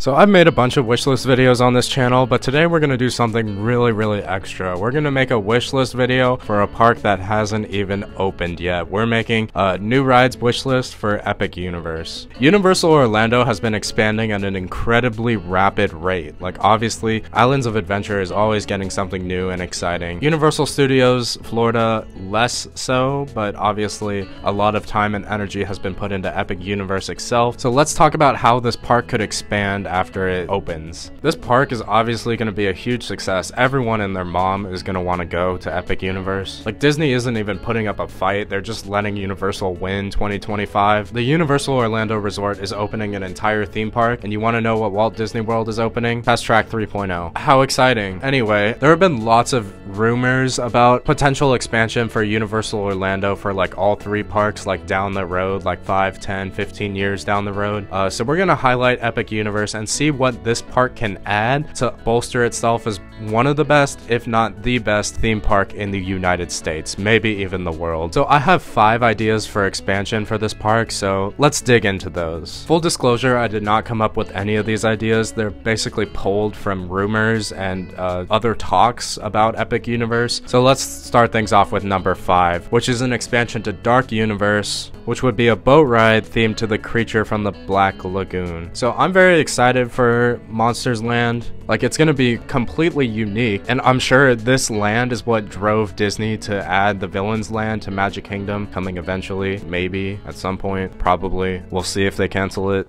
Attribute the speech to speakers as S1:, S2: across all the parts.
S1: So I've made a bunch of wishlist videos on this channel, but today we're going to do something really extra. We're going to make a wishlist video for a park that hasn't even opened yet. We're making a new rides wishlist for Epic Universe. Universal Orlando has been expanding at an incredibly rapid rate. Like, obviously, Islands of Adventure is always getting something new and exciting. Universal Studios Florida less so, but obviously a lot of time and energy has been put into Epic Universe itself. So let's talk about how this park could expand after it opens. This park is obviously going to be a huge success. Everyone and their mom is going to want to go to Epic Universe. Like, Disney isn't even putting up a fight, they're just letting Universal win 2025. The Universal Orlando Resort is opening an entire theme park, and you want to know what Walt Disney World is opening? Fast Track 3.0. How exciting. Anyway, there have been lots of rumors about potential expansion for Universal Orlando for like all three parks, like down the road, like 5, 10, 15 years down the road. So we're going to highlight Epic Universe and see what this park can add to bolster itself as one of the best, if not the best, theme park in the United States, maybe even the world. So I have 5 ideas for expansion for this park, so let's dig into those. Full disclosure, I did not come up with any of these ideas. They're basically pulled from rumors and other talks about Epic Universe. So let's start things off with number 5, which is an expansion to Dark Universe, which would be a boat ride themed to the creature from the Black Lagoon. So I'm very excited for Monsters Land. Like, it's gonna be completely unique, and I'm sure this land is what drove Disney to add the Villains Land to Magic Kingdom, coming eventually, maybe at some point, probably. We'll see if they cancel it.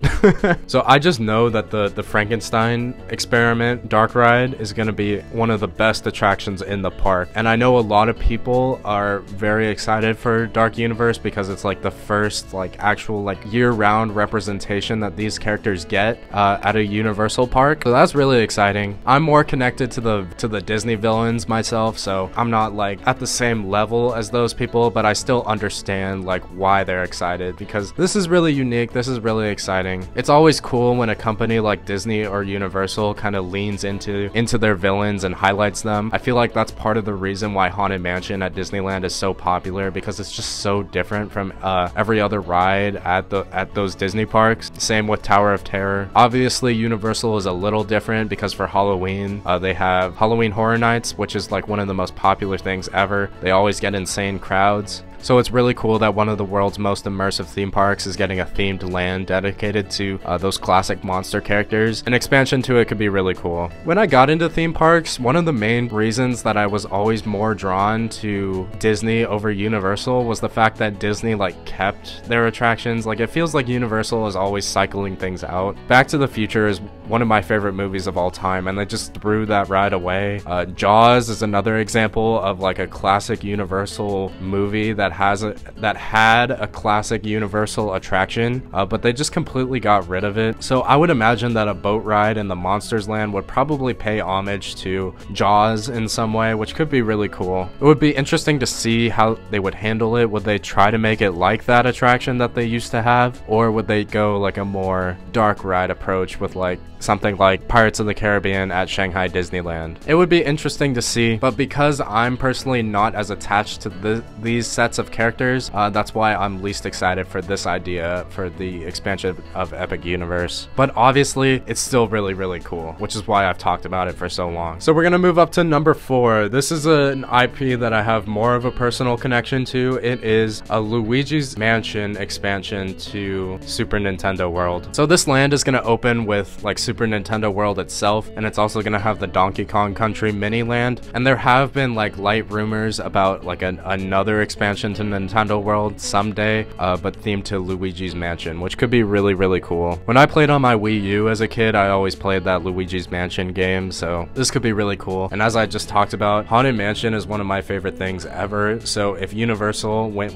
S1: So I just know that the Frankenstein experiment dark ride is gonna be one of the best attractions in the park, and I know a lot of people are very excited for Dark Universe because it's like the first like actual like year-round representation that these characters get at a Universal park. So that's really exciting. I'm more connected to the Disney villains myself, so I'm not like at the same level as those people, but I still understand like why they're excited, because this is really unique. This is really exciting. It's always cool when a company like Disney or Universal kind of leans into their villains and highlights them. I feel like that's part of the reason why Haunted Mansion at Disneyland is so popular, because it's just so different from every other ride at those Disney parks. Same with Tower of Terror. Obviously Universal is a little different because for Halloween they have Halloween Horror Nights, which is like one of the most popular things ever. They always get insane crowds. So it's really cool that one of the world's most immersive theme parks is getting a themed land dedicated to those classic monster characters. An expansion to it could be really cool. When I got into theme parks, one of the main reasons that I was always more drawn to Disney over Universal was the fact that Disney like kept their attractions. Like, it feels like Universal is always cycling things out. Back to the Future is one of my favorite movies of all time, and they just threw that ride away. Jaws is another example of like a classic Universal movie that had a classic Universal attraction, but they just completely got rid of it. So I would imagine that a boat ride in the Monsters Land would probably pay homage to Jaws in some way, which could be really cool. It would be interesting to see how they would handle it. Would they try to make it like that attraction that they used to have, or would they go like a more dark ride approach with like something like Pirates of the Caribbean at Shanghai Disneyland? It would be interesting to see, but because I'm personally not as attached to these sets of characters, that's why I'm least excited for this idea for the expansion of Epic Universe. But obviously it's still really cool, which is why I've talked about it for so long. So we're gonna move up to number 4. This is an IP that I have more of a personal connection to. It is a Luigi's Mansion expansion to Super Nintendo World. So this land is gonna open with like Super Nintendo World itself, and it's also gonna have the Donkey Kong Country mini land, and there have been like light rumors about like another expansion to Nintendo World someday, but themed to Luigi's Mansion, which could be really cool. When I played on my Wii U as a kid, I always played that Luigi's Mansion game, so this could be really cool. And as I just talked about, Haunted Mansion is one of my favorite things ever, so if Universal went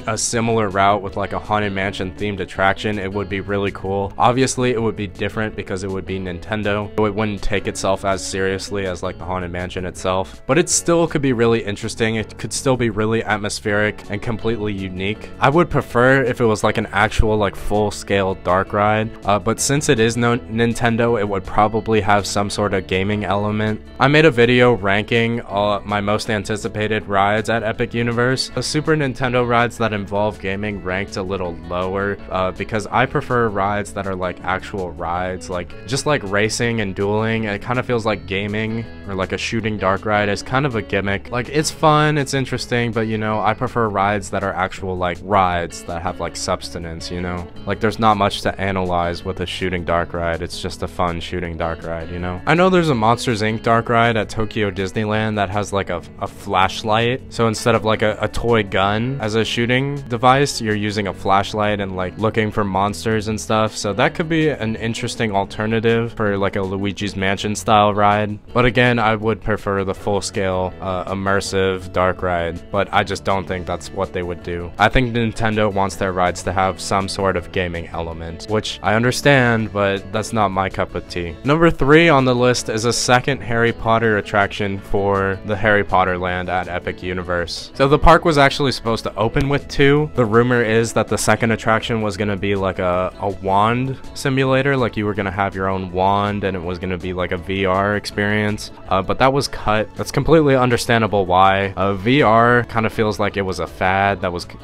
S1: a similar route with like a Haunted Mansion themed attraction, it would be really cool. Obviously it would be different because it would be Nintendo, so it wouldn't take itself as seriously as like the Haunted Mansion itself, but it still could be really interesting. It could still be really atmospheric and completely unique. I would prefer if it was like an actual like full-scale dark ride, but since it is no Nintendo, it would probably have some sort of gaming element. I made a video ranking my most anticipated rides at Epic Universe. The Super Nintendo rides that involve gaming ranked a little lower because I prefer rides that are like actual rides, like like just like racing and dueling. It kind of feels like gaming or like a shooting dark ride. It's kind of a gimmick. Like, it's fun, it's interesting, but you know, I prefer rides that are actual like rides that have like substance, you know? Like, there's not much to analyze with a shooting dark ride. It's just a fun shooting dark ride, you know? I know there's a Monsters Inc. dark ride at Tokyo Disneyland that has like a flashlight. So instead of like a toy gun as a shooting device, you're using a flashlight and like looking for monsters and stuff. So that could be an interesting alternative for like a Luigi's Mansion style ride. But again, I would prefer the full-scale immersive dark ride, but I just don't think that's what they would do. I think Nintendo wants their rides to have some sort of gaming element, which I understand, but that's not my cup of tea. Number 3 on the list is a second Harry Potter attraction for the Harry Potter land at Epic Universe. So the park was actually supposed to open with 2. The rumor is that the second attraction was going to be like a wand simulator, like you were going to have your own wand and it was going to be like a VR experience, but that was cut. That's completely understandable why. VR kind of feels like it was a fad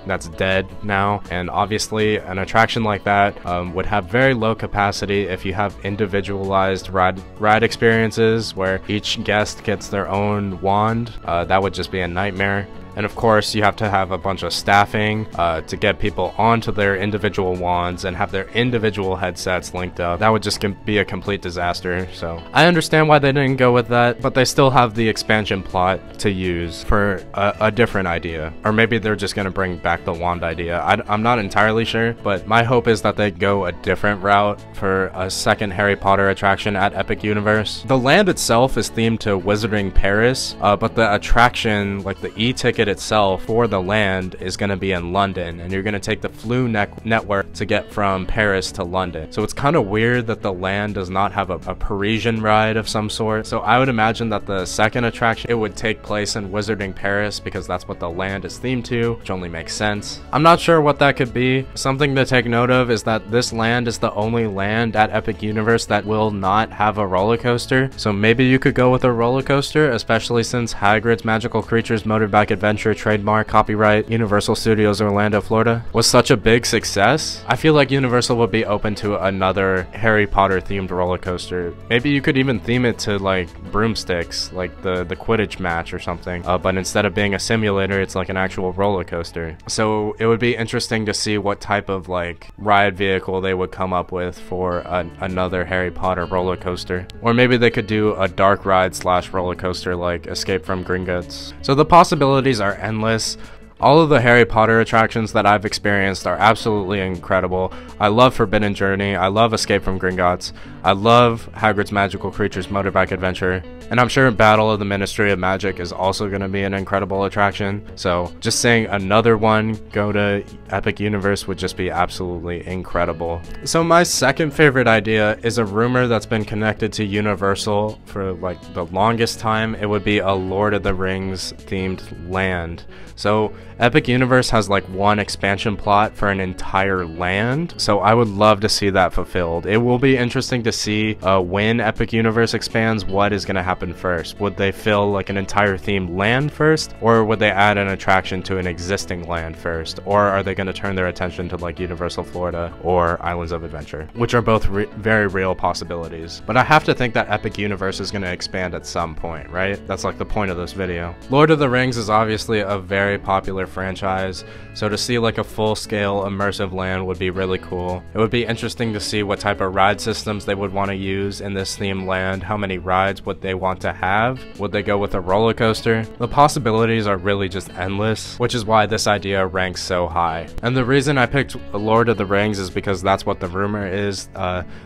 S1: that's dead now, and obviously an attraction like that would have very low capacity. If you have individualized ride experiences where each guest gets their own wand, that would just be a nightmare. And of course, you have to have a bunch of staffing to get people onto their individual wands and have their individual headsets linked up. That would just be a complete disaster. So I understand why they didn't go with that, but they still have the expansion plot to use for a different idea. Or maybe they're just going to bring back the wand idea. I'm not entirely sure, but my hope is that they go a different route for a second Harry Potter attraction at Epic Universe. The land itself is themed to Wizarding Paris, but the attraction, like the e-ticket itself for the land, is going to be in London, and you're going to take the Flu network to get from Paris to London. So it's kind of weird that the land does not have a Parisian ride of some sort. So I would imagine that the second attraction, it would take place in Wizarding Paris because that's what the land is themed to, which only makes sense. I'm not sure what that could be. Something to take note of is that this land is the only land at Epic Universe that will not have a roller coaster. So maybe you could go with a roller coaster, especially since Hagrid's Magical Creatures Motorbike Adventure trademark, copyright, Universal Studios Orlando, Florida, was such a big success. I feel like Universal would be open to another Harry Potter themed roller coaster. Maybe you could even theme it to like broomsticks, like the Quidditch match or something, but instead of being a simulator, it's like an actual roller coaster. So it would be interesting to see what type of like ride vehicle they would come up with for another Harry Potter roller coaster. Or maybe they could do a dark ride slash roller coaster like Escape from Gringotts. So the possibilities are endless. All of the Harry Potter attractions that I've experienced are absolutely incredible. I love Forbidden Journey, I love Escape from Gringotts, I love Hagrid's Magical Creatures Motorbike Adventure, and I'm sure Battle of the Ministry of Magic is also going to be an incredible attraction. So just saying another one go to Epic Universe would just be absolutely incredible. So my second favorite idea is a rumor that's been connected to Universal for like the longest time. It would be a Lord of the Rings themed land. So Epic Universe has like one expansion plot for an entire land, so I would love to see that fulfilled. It will be interesting to see when Epic Universe expands, what is going to happen first. Would they fill like an entire themed land first, or would they add an attraction to an existing land first, or are they going to turn their attention to like Universal Florida or Islands of Adventure, which are both very real possibilities. But I have to think that Epic Universe is going to expand at some point, right? That's like the point of this video. Lord of the Rings is obviously a very popular franchise, so to see like a full-scale immersive land would be really cool. It would be interesting to see what type of ride systems they would want to use in this themed land. How many rides would they want to have? Would they go with a roller coaster? The possibilities are really just endless, which is why this idea ranks so high. And the reason I picked Lord of the Rings is because that's what the rumor is.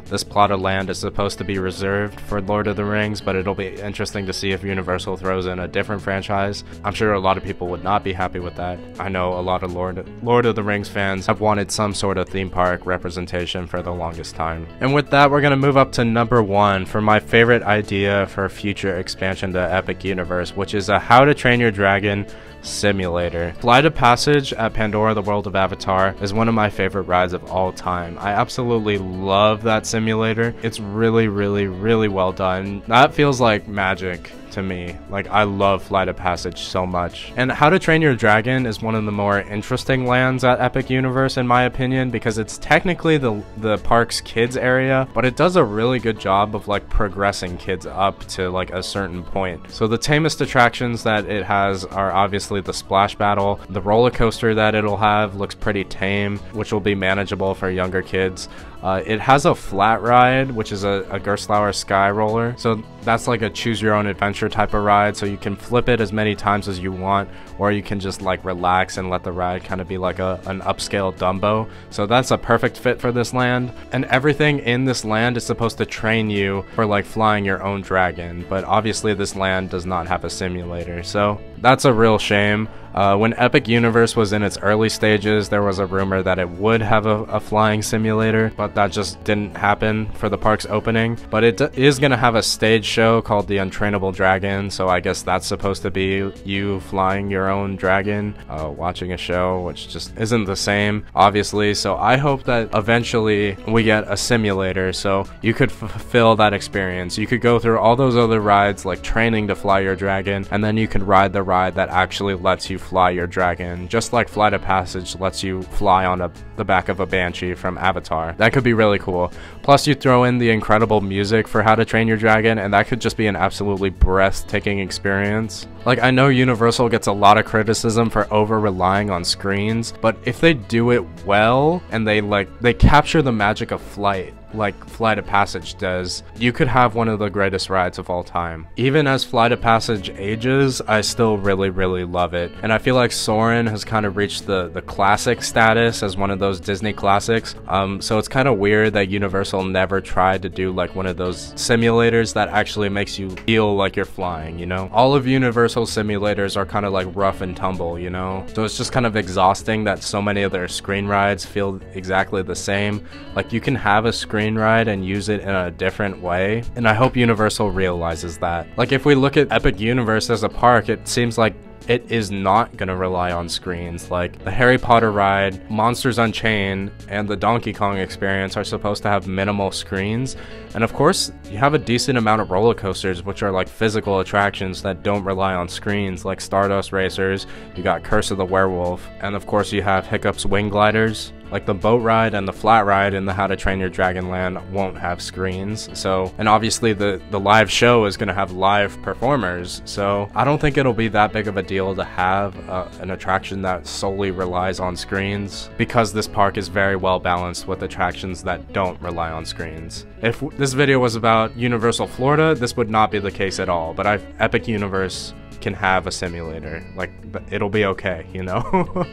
S1: This plot of land is supposed to be reserved for Lord of the Rings, but it'll be interesting to see if Universal throws in a different franchise. I'm sure a lot of people would not be happy with that. I know a lot of Lord of the Rings fans have wanted some sort of theme park representation for the longest time. And with that, we're gonna move up to number 1 for my favorite idea for future expansion to Epic Universe, which is a How to Train Your Dragon simulator. Flight of Passage at Pandora: The World of Avatar is one of my favorite rides of all time. I absolutely love that simulator. It's really, really, really well done. That feels like magic to me. Like, I love Flight of Passage so much. And How to Train Your Dragon is one of the more interesting lands at Epic Universe in my opinion, because it's technically the park's kids area, but it does a really good job of like progressing kids up to like a certain point. So the tamest attractions that it has are obviously the Splash Battle. The roller coaster that it'll have looks pretty tame, which will be manageable for younger kids. It has a flat ride, which is a Gerstlauer Sky Roller. So that's like a choose your own adventure type of ride. So you can flip it as many times as you want, or you can just like relax and let the ride kind of be like an upscale Dumbo. So that's a perfect fit for this land. And everything in this land is supposed to train you for like flying your own dragon. But obviously this land does not have a simulator. So that's a real shame. When Epic Universe was in its early stages, there was a rumor that it would have a flying simulator, but that just didn't happen for the park's opening. But it is going to have a stage show called The Untrainable Dragon, so I guess that's supposed to be you flying your own dragon, watching a show, which just isn't the same, obviously. So I hope that eventually we get a simulator so you could fulfill that experience. You could go through all those other rides like training to fly your dragon, and then you could ride the ride that actually lets you fly your dragon, just like Flight of Passage lets you fly on the back of a Banshee from Avatar. That could be really cool. Plus you throw in the incredible music for How to Train Your Dragon, and that could just be an absolutely breathtaking experience. Like, I know Universal gets a lot of criticism for over relying on screens, but if they do it well and they capture the magic of flight like Flight of Passage does, you could have one of the greatest rides of all time. Even as Flight of Passage ages, I still really, really love it. And I feel like Soarin' has kind of reached the classic status as one of those Disney classics. So it's kind of weird that Universal never tried to do like one of those simulators that actually makes you feel like you're flying, you know? All of Universal simulators are kind of like rough and tumble, you know? So it's just kind of exhausting that so many of their screen rides feel exactly the same. Like, you can have a screen ride and use it in a different way, and I hope Universal realizes that. Like, if we look at Epic Universe as a park, it seems like it is not going to rely on screens. Like, the Harry Potter ride, Monsters Unchained, and the Donkey Kong experience are supposed to have minimal screens, and of course you have a decent amount of roller coasters which are like physical attractions that don't rely on screens, like Stardust Racers, you got Curse of the Werewolf, and of course you have Hiccup's Wing Gliders. Like, the boat ride and the flat ride in the How to Train Your Dragon land won't have screens. So, and obviously the live show is going to have live performers. So I don't think it'll be that big of a deal to have an attraction that solely relies on screens, because this park is very well balanced with attractions that don't rely on screens. If this video was about Universal Florida, this would not be the case at all. But Epic Universe can have a simulator. Like, it'll be okay, you know?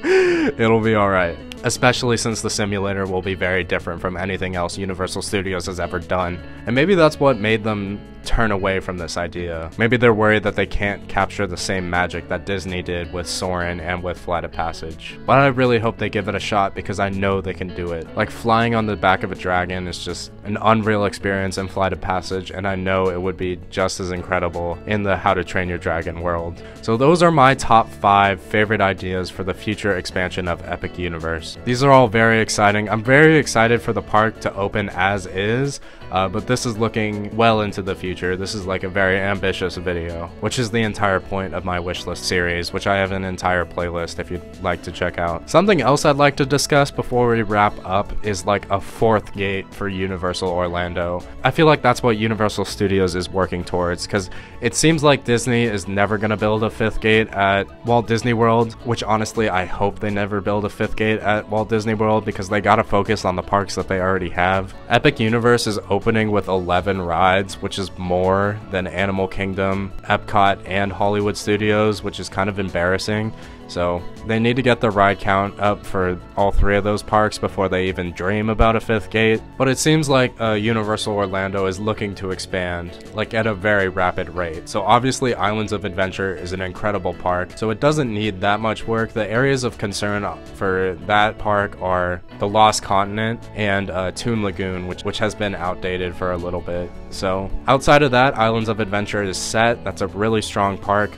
S1: It'll be alright. Especially since the simulator will be very different from anything else Universal Studios has ever done. And maybe that's what made them turn away from this idea. Maybe they're worried that they can't capture the same magic that Disney did with Soarin' and with Flight of Passage. But I really hope they give it a shot, because I know they can do it. Like, flying on the back of a dragon is just an unreal experience in Flight of Passage, and I know it would be just as incredible in the How to Train Your Dragon world. So those are my top 5 favorite ideas for the future expansion of Epic Universe. These are all very exciting. I'm very excited for the park to open as is, but this is looking well into the future. This is like a very ambitious video, which is the entire point of my wishlist series, which I have an entire playlist if you'd like to check out. Something else I'd like to discuss before we wrap up is like a 4th gate for Universal Orlando. I feel like that's what Universal Studios is working towards, because it seems like Disney is never going to build a 5th gate at Walt Disney World, which honestly I hope they never build a 5th gate at Walt Disney World, because they gotta focus on the parks that they already have. Epic Universe is opening with 11 rides, which is more than Animal Kingdom, Epcot, and Hollywood Studios, which is kind of embarrassing. So they need to get the ride count up for all 3 of those parks before they even dream about a 5th gate. But it seems like Universal Orlando is looking to expand, like at a very rapid rate. So obviously Islands of Adventure is an incredible park, so it doesn't need that much work. The areas of concern for that park are the Lost Continent and Toon Lagoon, which has been outdated for a little bit. So outside of that, Islands of Adventure is set. That's a really strong park.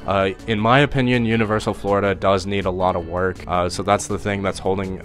S1: In my opinion, Universal Florida does need a lot of work, so that's the thing that's holding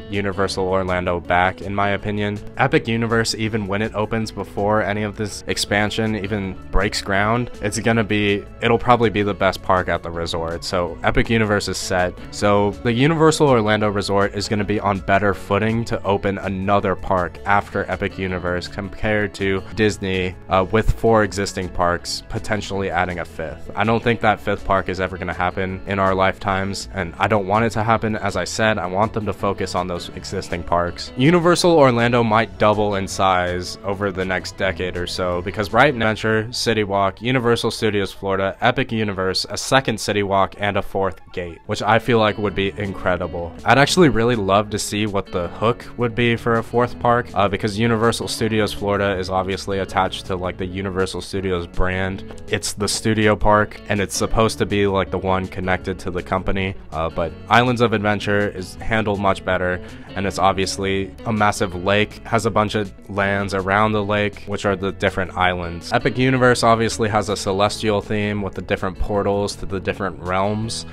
S1: Universal Orlando back, in my opinion. Epic Universe, even when it opens before any of this expansion even breaks ground, it'll probably be the best park at the resort. So Epic Universe is set. So the Universal Orlando Resort is going to be on better footing to open another park after Epic Universe compared to Disney, with 4 existing parks, potentially adding a 5th. I don't think that 5th park is ever going to happen in our lifetimes, and I don't want it to happen. As I said, I want them to focus on those existing parks. Universal Orlando might double in size over the next decade or so, because right now, Adventure, City Walk, Universal Studios Florida, Epic Universe, a 2nd City Walk, and a 4th gate, which I feel like would be incredible. I'd actually really love to see what the hook would be for a 4th park, because Universal Studios Florida is obviously attached to like the Universal Studios brand. It's the studio park, and it's supposed to be like the one connected to the company, but Islands of Adventure is handled much better, and it's obviously a massive lake, has a bunch of lands around the lake, which are the different islands. Epic Universe obviously has a celestial theme with the different portals to the different realms,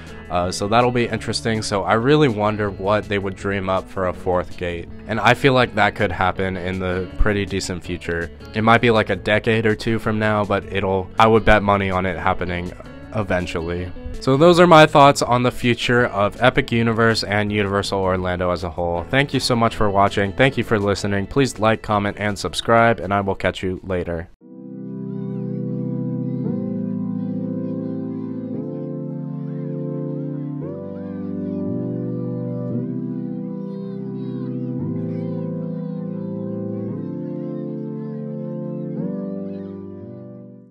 S1: so that'll be interesting. So I really wonder what they would dream up for a 4th gate, and I feel like that could happen in the pretty decent future. It might be like a decade or 2 from now, but I would bet money on it happening eventually. So those are my thoughts on the future of Epic Universe and Universal Orlando as a whole. Thank you so much for watching. Thank you for listening. Please like, comment, and subscribe, and I will catch you later.